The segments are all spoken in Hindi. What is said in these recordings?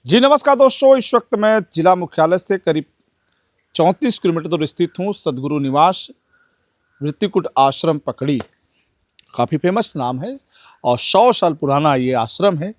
जी नमस्कार दोस्तों, इस वक्त मैं जिला मुख्यालय से करीब 34 किलोमीटर दूर स्थित हूँ। सदगुरु निवास वृत्तिकुट आश्रम पकड़ी काफ़ी फेमस नाम है और 100 साल पुराना ये आश्रम है।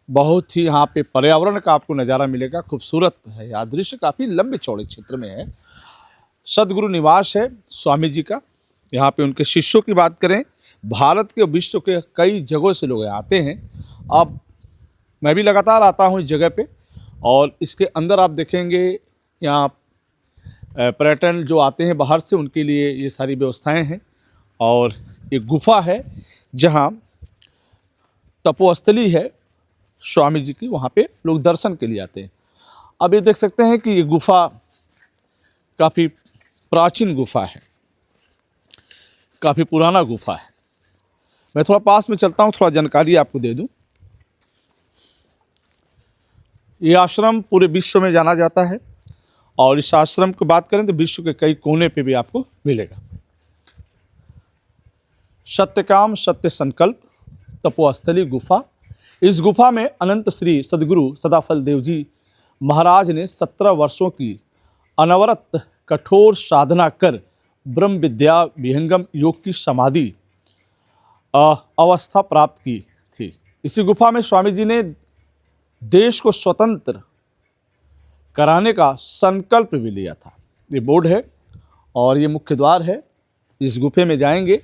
बहुत ही यहाँ पे पर्यावरण का आपको नज़ारा मिलेगा, खूबसूरत है। यह दृश्य काफ़ी लंबे चौड़े क्षेत्र में है। सदगुरु निवास है स्वामी जी का। यहाँ पे उनके शिष्यों की बात करें, भारत के विश्व के कई जगहों से लोग यहाँ आते हैं। अब मैं भी लगातार आता हूँ इस जगह पे और इसके अंदर आप देखेंगे यहाँ पर्यटन जो आते हैं बाहर से, उनके लिए ये सारी व्यवस्थाएं हैं। और एक गुफा है जहाँ तपोस्थली है स्वामी जी की, वहाँ पे लोग दर्शन के लिए आते हैं। अब ये देख सकते हैं कि ये गुफा काफ़ी प्राचीन गुफा है, काफ़ी पुराना गुफा है। मैं थोड़ा पास में चलता हूँ, थोड़ा जानकारी आपको दे दूँ। ये आश्रम पूरे विश्व में जाना जाता है और इस आश्रम की बात करें तो विश्व के कई कोने पे भी आपको मिलेगा। सत्यकाम सत्य संकल्प तपोस्थली गुफा। इस गुफा में अनंत श्री सदगुरु सदाफल देव जी महाराज ने 17 वर्षों की अनवरत कठोर साधना कर ब्रह्म विद्या विहंगम योग की समाधि अवस्था प्राप्त की थी। इसी गुफा में स्वामी जी ने देश को स्वतंत्र कराने का संकल्प भी लिया था। ये बोर्ड है और ये मुख्य द्वार है। इस गुफे में जाएंगे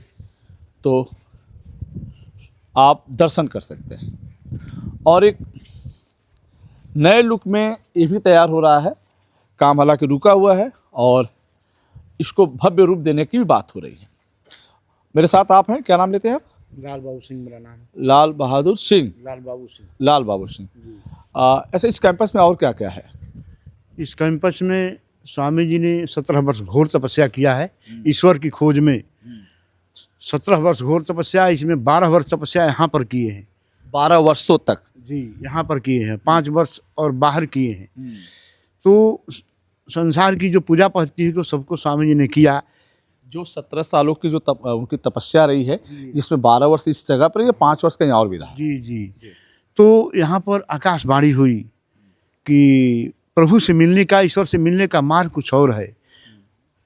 तो आप दर्शन कर सकते हैं। और एक नए लुक में ये भी तैयार हो रहा है, काम हालांकि रुका हुआ है और इसको भव्य रूप देने की भी बात हो रही है। मेरे साथ आप हैं, क्या नाम लेते हैं आप? लाल बाबू सिंह मेरा नाम है। लाल बहादुर सिंह। लाल बाबू सिंह। लाल बाबू सिंह। ऐसे इस कैंपस में और क्या क्या है? इस कैंपस में स्वामी जी ने 17 वर्ष घोर तपस्या किया है ईश्वर की खोज में। 17 वर्ष घोर तपस्या, इसमें 12 वर्ष तपस्या यहाँ पर किए हैं। 12 वर्षों तक जी यहाँ पर किए हैं, 5 वर्ष और बाहर किए हैं। तो संसार की जो पूजा पद्धति है, सबको स्वामी जी ने किया। जो 17 सालों की जो उनकी तपस्या रही है, जिसमें 12 वर्ष इस जगह पर, ये 5 वर्ष कहीं और भी रहा। जी जी। तो यहाँ पर आकाशवाणी हुई कि प्रभु से मिलने का, ईश्वर से मिलने का मार्ग कुछ और है।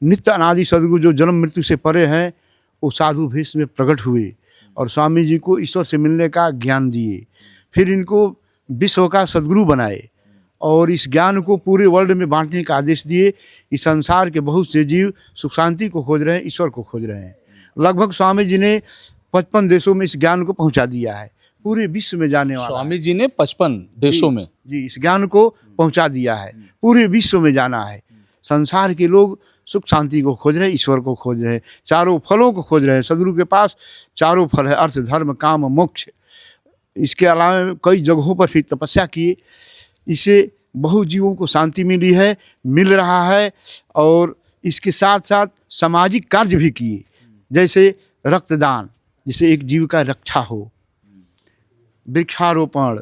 नित्य अनादि सदगुरु जो जन्म मृत्यु से परे हैं, वो साधु भेष में प्रकट हुए और स्वामी जी को ईश्वर से मिलने का ज्ञान दिए। फिर इनको विश्व का सदगुरु बनाए और इस ज्ञान को पूरे वर्ल्ड में बांटने का आदेश दिए। इस संसार के बहुत से जीव सुख शांति को खोज रहे हैं, ईश्वर को खोज रहे हैं। लगभग स्वामी जी ने 55 देशों में इस ज्ञान को पहुंचा दिया है। पूरे विश्व में जाने वाला स्वामी जी ने 55 देशों में जी इस ज्ञान को पहुंचा दिया है। पूरे विश्व में जाना है। संसार के लोग सुख शांति को खोज रहे हैं, ईश्वर को खोज रहे हैं, चारों फलों को खोज रहे हैं। सदगुरु के पास चारों फल है, अर्थ धर्म काम मोक्ष। इसके अलावा कई जगहों पर फिर तपस्या किए, इससे बहुत जीवों को शांति मिली है, मिल रहा है। और इसके साथ साथ सामाजिक कार्य भी किए, जैसे रक्तदान, जिससे एक जीव का रक्षा हो, वृक्षारोपण,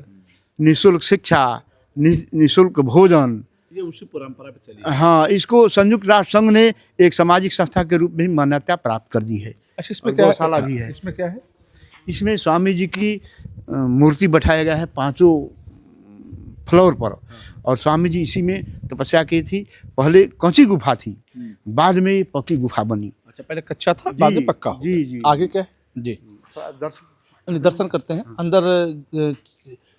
निःशुल्क शिक्षा, निःशुल्क भोजन। ये उसी परंपरा पे चली। हाँ, इसको संयुक्त राष्ट्र संघ ने एक सामाजिक संस्था के रूप में मान्यता प्राप्त कर दी है। अच्छा, इसमें क्या गौशाला भी है। इसमें क्या है? इसमें स्वामी जी की मूर्ति बैठाया गया है 5 फ्लोर पर। और स्वामी जी इसी में तपस्या की थी। पहले कच्ची गुफा थी, बाद में ये पक्की गुफा बनी। अच्छा, पहले कच्चा था, बाद में पक्का हो गया। जी जी। आगे क्या है? जी दर्शन करते हैं। अंदर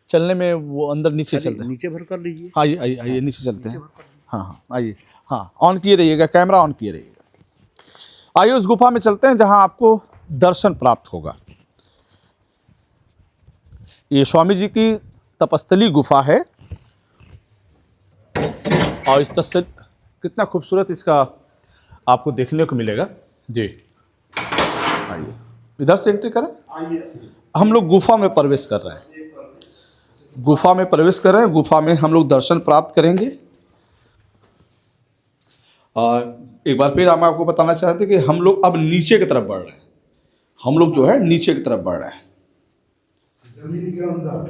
चलने में वो अंदर नीचे चलते हैं। नीचे भर कर लीजिए। आइए आइए आइए, नीचे चलते हैं। हाँ हाँ आइए, हाँ ऑन किए रहिएगा, कैमरा ऑन किए रहिएगा। आइए उस गुफा में चलते हैं जहाँ आपको दर्शन प्राप्त होगा। ये स्वामी जी की तपस्थली गुफा है और इस तस्वीर कितना खूबसूरत इसका आपको देखने को मिलेगा। जी आइए, इधर से एंट्री करें। हम लोग गुफा में प्रवेश कर रहे हैं। गुफा में प्रवेश कर रहे हैं। गुफा में हम लोग दर्शन प्राप्त करेंगे। और एक बार फिर हम आपको बताना चाहते हैं कि हम लोग अब नीचे की तरफ बढ़ रहे हैं। हम लोग जो है नीचे की तरफ बढ़ रहे हैं,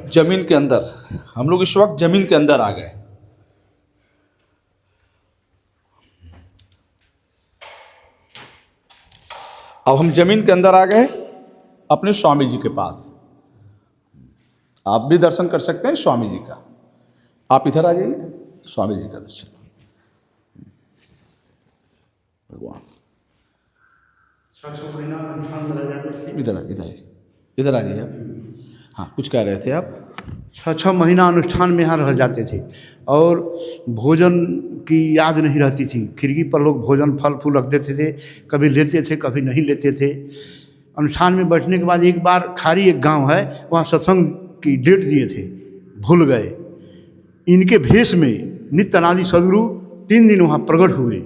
जमीन के अंदर। हम लोग इस वक्त जमीन के अंदर आ गए। अब हम जमीन के अंदर आ गए अपने स्वामी जी के पास। आप भी दर्शन कर सकते हैं स्वामी जी का। आप इधर आ जाइए, स्वामी जी का दर्शन। भगवान इधर इधर आ जाइए आप। हाँ, कुछ कह रहे थे आप? 6 महीना अनुष्ठान में यहाँ रह जाते थे और भोजन की याद नहीं रहती थी। खिड़की पर लोग भोजन फल फूल रख देते थे, कभी लेते थे कभी नहीं लेते थे। अनुष्ठान में बैठने के बाद एक बार खारी एक गांव है, वहाँ सत्संग की डेट दिए थे, भूल गए। इनके भेष में नित्य अनादि सदगुरु 3 दिन वहाँ प्रकट हुए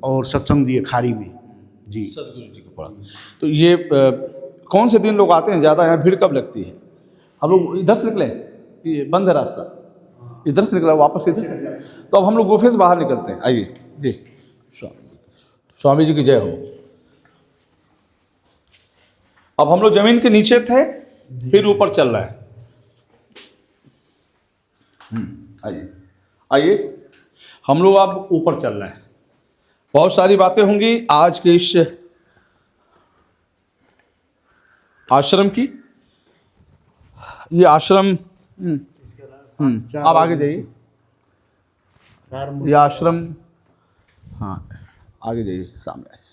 और सत्संग दिए खारी में जी। सदगुरु जी को पढ़ा। तो ये कौन से दिन लोग आते हैं ज़्यादा? यहाँ भीड़ कब लगती है? हम लोग इधर से निकले, ये बंद है रास्ता, इधर से निकला वापस इधर से, तो अब हम लोग गुफे से बाहर निकलते हैं। आइए जी। स्वामी जी की जय हो। अब हम लोग जमीन के नीचे थे, फिर ऊपर चल रहा है। आइए आइए, हम लोग अब ऊपर चल रहे हैं। बहुत सारी बातें होंगी आज के इस आश्रम की। ये आश्रम आप आगे जाइए। ये आश्रम, हाँ आगे जाइए, सामने आइए।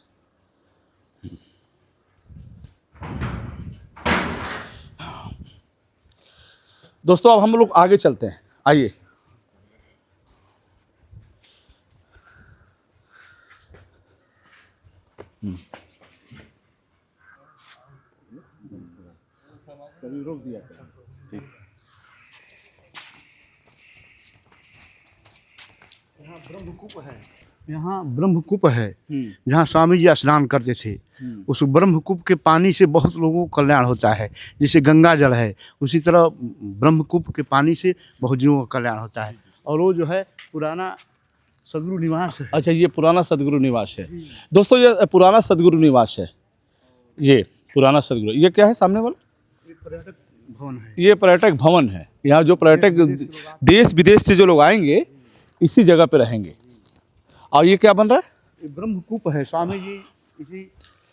दोस्तों अब हम लोग आगे चलते हैं, आइए। रोक दिया ठीक। यहाँ ब्रह्मकूप है जहाँ स्वामी जी स्नान करते थे। उस ब्रह्मकूप के पानी से बहुत लोगों को कल्याण होता है। जैसे गंगा जल है, उसी तरह ब्रह्मकूप के पानी से बहुत जीवों का कल्याण होता है। और वो जो है पुराना सदगुरु निवास है। अच्छा, ये पुराना सदगुरु निवास है। दोस्तों ये पुराना सदगुरु निवास है। ये पुराना सदगुरु, ये क्या है सामने वाला? पर्यटक भवन है। ये पर्यटक भवन है। यहाँ जो पर्यटक देश विदेश से जो लोग आएंगे इसी जगह पे रहेंगे। और ये क्या बन रहा है? ये ब्रह्मकूप है। स्वामी जी इसी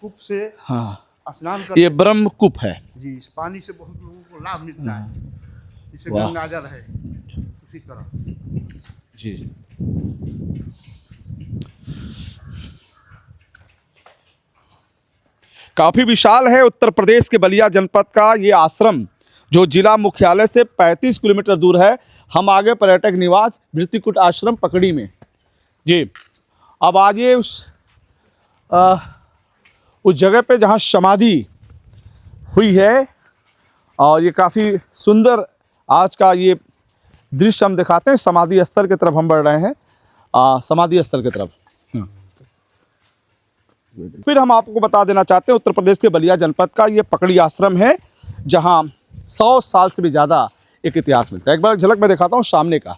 कूप से हाँ, स्नान करते ये ब्रह्मकूप है जी। इस पानी से बहुत लोगों को लाभ मिलता है। इसे वाह। गंगा जल है उसी तरह जी जी। काफी विशाल है। उत्तर प्रदेश के बलिया जनपद का ये आश्रम जो जिला मुख्यालय से 35 किलोमीटर दूर है। हम आगे पर्यटक निवास वृत्तिकुट आश्रम पकड़ी में जी। अब आइए उस जगह पे जहाँ समाधि हुई है, और ये काफ़ी सुंदर आज का ये दृश्य हम दिखाते हैं। समाधि स्थल की तरफ हम बढ़ रहे हैं, समाधि स्थल की तरफ। फिर हम आपको बता देना चाहते हैं उत्तर प्रदेश के बलिया जनपद का ये पकड़ी आश्रम है जहाँ 100 साल से भी ज़्यादा एक इतिहास मिलता है। एक बार झलक मैं दिखाता हूँ सामने का।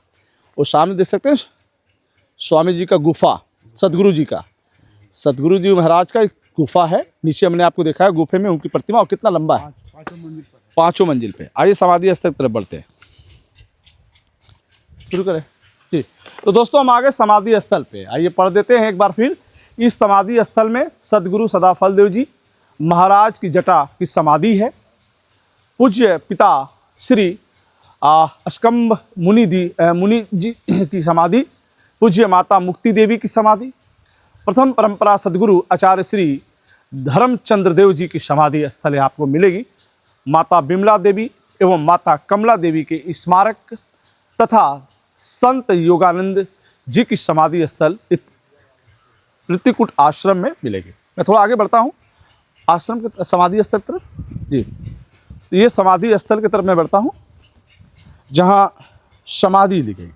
वो सामने देख सकते हैं स्वामी जी का गुफा, सदगुरु जी का, सदगुरु जी महाराज का एक गुफा है। नीचे हमने आपको देखा है गुफे में उनकी प्रतिमा, और कितना लंबा है, 5 मंजिल पे। आइए समाधि स्थल की तरफ बढ़ते हैं, शुरू करें जी। तो दोस्तों हम आगे समाधि स्थल पे आइए पढ़ देते हैं एक बार फिर। इस समाधि स्थल में सदगुरु सदाफल देव जी महाराज की जटा की समाधि है। पूज्य पिता श्री अस्कम्भ मुनि जी की समाधि, पूज्य माता मुक्ति देवी की समाधि, प्रथम परंपरा सदगुरु आचार्य श्री धर्मचंद्र देव जी की समाधि स्थल आपको मिलेगी। माता बिमला देवी एवं माता कमला देवी के स्मारक तथा संत योगानंद जी की समाधि स्थल वृत्तिकुट आश्रम में मिलेगी। मैं थोड़ा आगे बढ़ता हूँ आश्रम के समाधि स्थल की तरफ जी। तो ये समाधि स्थल की तरफ मैं बढ़ता हूँ जहाँ समाधि ली गई।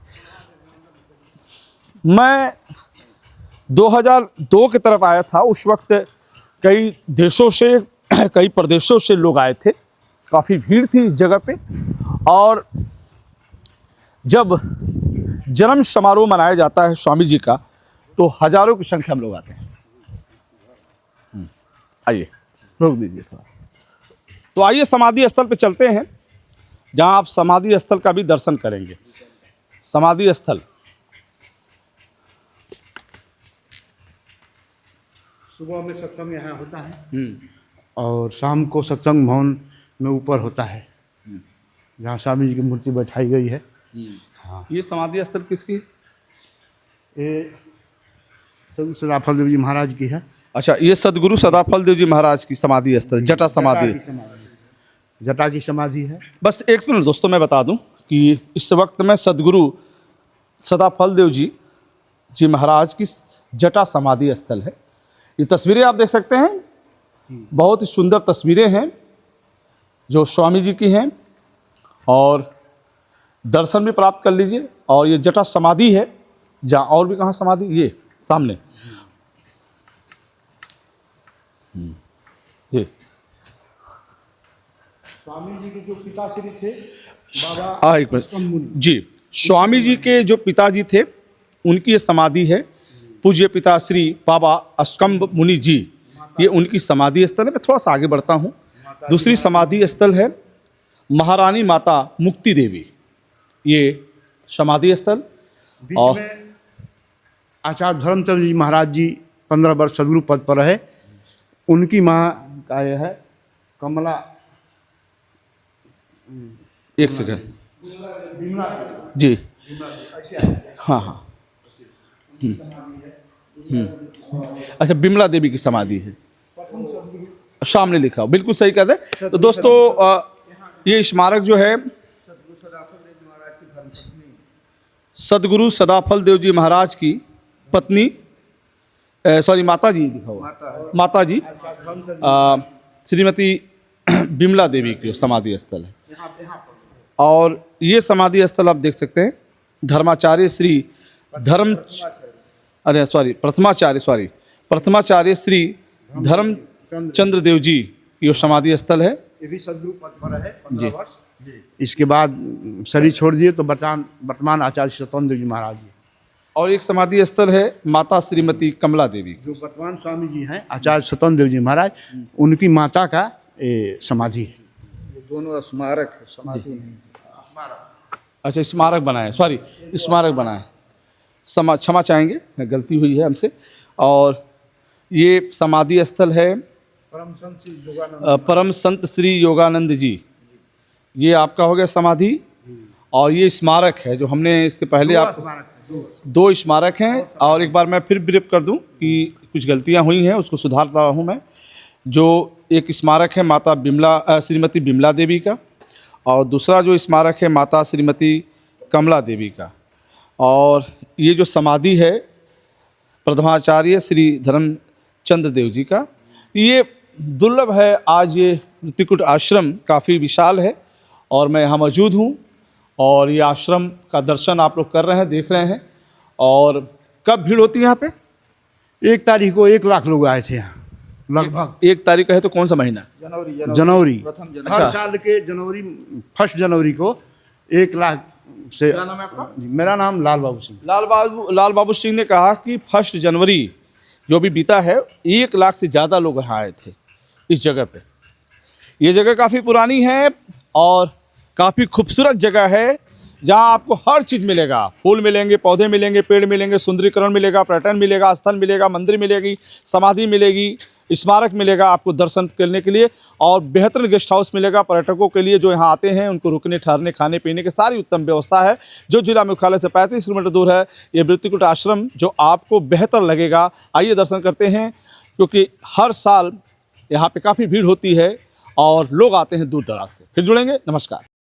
मैं 2002 की तरफ आया था। उस वक्त कई देशों से, कई प्रदेशों से लोग आए थे। काफ़ी भीड़ थी इस जगह पे। और जब जन्म समारोह मनाया जाता है स्वामी जी का तो हजारों की संख्या में लोग आते हैं। आइए रोक दीजिए थोड़ा सा। तो आइए समाधि स्थल पे चलते हैं जहां आप समाधि स्थल का भी दर्शन करेंगे। समाधि स्थल सुबह में सत्संग यहाँ होता है और शाम को सत्संग भवन में ऊपर होता है जहाँ स्वामी जी की मूर्ति बैठाई गई है। हाँ। ये समाधि स्थल किसकी है? ये सदगुरु सदाफल देव जी महाराज की है। अच्छा, ये सदगुरु सदाफल देव जी महाराज की समाधि स्थल, जटा समाधि। जटा की समाधि है। बस एक मिनट दोस्तों, मैं बता दूं कि इस वक्त में सदगुरु सदाफल देव जी महाराज की जटा समाधि स्थल है। ये तस्वीरें आप देख सकते हैं, बहुत ही सुंदर तस्वीरें हैं जो स्वामी जी की हैं, और दर्शन भी प्राप्त कर लीजिए। और ये जटा समाधि है, जहाँ और भी कहाँ समाधि, ये सामने जी। स्वामी जी के जो पिताश्री थे बाबा एक मिनट जी, स्वामी जी के जो पिताजी थे उनकी ये समाधि है। पूज्य पिता श्री बाबा अस्कम्ब मुनि जी, ये उनकी समाधि स्थल है। मैं थोड़ा सा आगे बढ़ता हूँ। दूसरी समाधि स्थल है महारानी माता मुक्ति देवी, ये समाधि स्थल। बीच में आचार्य धर्मचंद्र जी महाराज जी 15 वर्ष सदगुरु पद पर रहे। उनकी माँ का यह है कमला, एक सेकंड जी, हाँ हाँ, अच्छा, बिमला देवी की समाधि है, सामने लिखा हो, बिल्कुल सही कहते हैं। तो दोस्तों ये स्मारक जो है सदगुरु सदाफल देव जी महाराज की पत्नी, सॉरी माता जी लिखा हुआ, माता जी श्रीमती बिमला देवी की समाधि स्थल है। और ये समाधि स्थल आप देख सकते हैं धर्माचार्य श्री प्रथमाचार्य श्री धर्मचंद्र देव जी ये समाधि स्थल है। ये भी सदगुरु पद पर है 15 वर्ष। इसके बाद शरीर छोड़ दिए तो वर्तमान आचार्य स्वतंत्र जी महाराज जी। और एक समाधि स्थल है माता श्रीमती कमला देवी, जो वर्तमान स्वामी जी हैं आचार्य स्वतंत्र देव जी महाराज, उनकी माता का समाधि है। दोनों स्मारक है, समाधि नहीं। अच्छा, स्मारक बना है, सॉरी स्मारक बना है, क्षमा चाहेंगे, गलती हुई है हमसे। और ये समाधि स्थल है परम संत श्री योगानंद जी, ये आपका हो गया समाधि। और ये स्मारक है जो हमने इसके पहले आप दो स्मारक हैं। और एक बार मैं फिर ब्रीफ कर दूं कि कुछ गलतियां हुई हैं, उसको सुधारता हूं मैं। जो एक स्मारक है माता श्रीमती बिमला देवी का, और दूसरा जो स्मारक है माता श्रीमती कमला देवी का। और ये जो समाधि है प्रथमाचार्य श्री धर्मचंद्र देव जी का, ये दुर्लभ है। आज ये वृत्तिकुट आश्रम काफ़ी विशाल है और मैं यहाँ मौजूद हूँ, और ये आश्रम का दर्शन आप लोग कर रहे हैं, देख रहे हैं। और कब भीड़ होती है यहाँ पे? 1 तारीख को 1 लाख लोग आए थे यहाँ लगभग। 1 तारीख का है तो कौन सा महीना? जनवरी। प्रथम जनवरी। हर साल के जनवरी 1 जनवरी को 1 लाख से। क्या नाम है आपका? मेरा नाम लाल बाबू सिंह। लाल बाबू सिंह ने कहा कि 1 जनवरी जो भी बीता है 1 लाख से ज़्यादा लोग यहाँ आए थे इस जगह पे। ये जगह काफ़ी पुरानी है और काफ़ी खूबसूरत जगह है, जहाँ आपको हर चीज़ मिलेगा। फूल मिलेंगे, पौधे मिलेंगे, पेड़ मिलेंगे, सुंदरीकरण मिलेगा, पर्यटन मिलेगा, स्थल मिलेगा, मंदिर मिलेगी, समाधि मिलेगी, स्मारक मिलेगा आपको दर्शन करने के लिए, और बेहतरीन गेस्ट हाउस मिलेगा पर्यटकों के लिए जो यहाँ आते हैं उनको रुकने, ठहरने, खाने पीने की सारी उत्तम व्यवस्था है, जो जिला मुख्यालय से 35 किलोमीटर दूर है। ये वृत्तिकुट आश्रम जो आपको बेहतर लगेगा। आइए दर्शन करते हैं, क्योंकि हर साल यहाँ पे काफ़ी भीड़ होती है और लोग आते हैं दूर दराज से। फिर जुड़ेंगे, नमस्कार।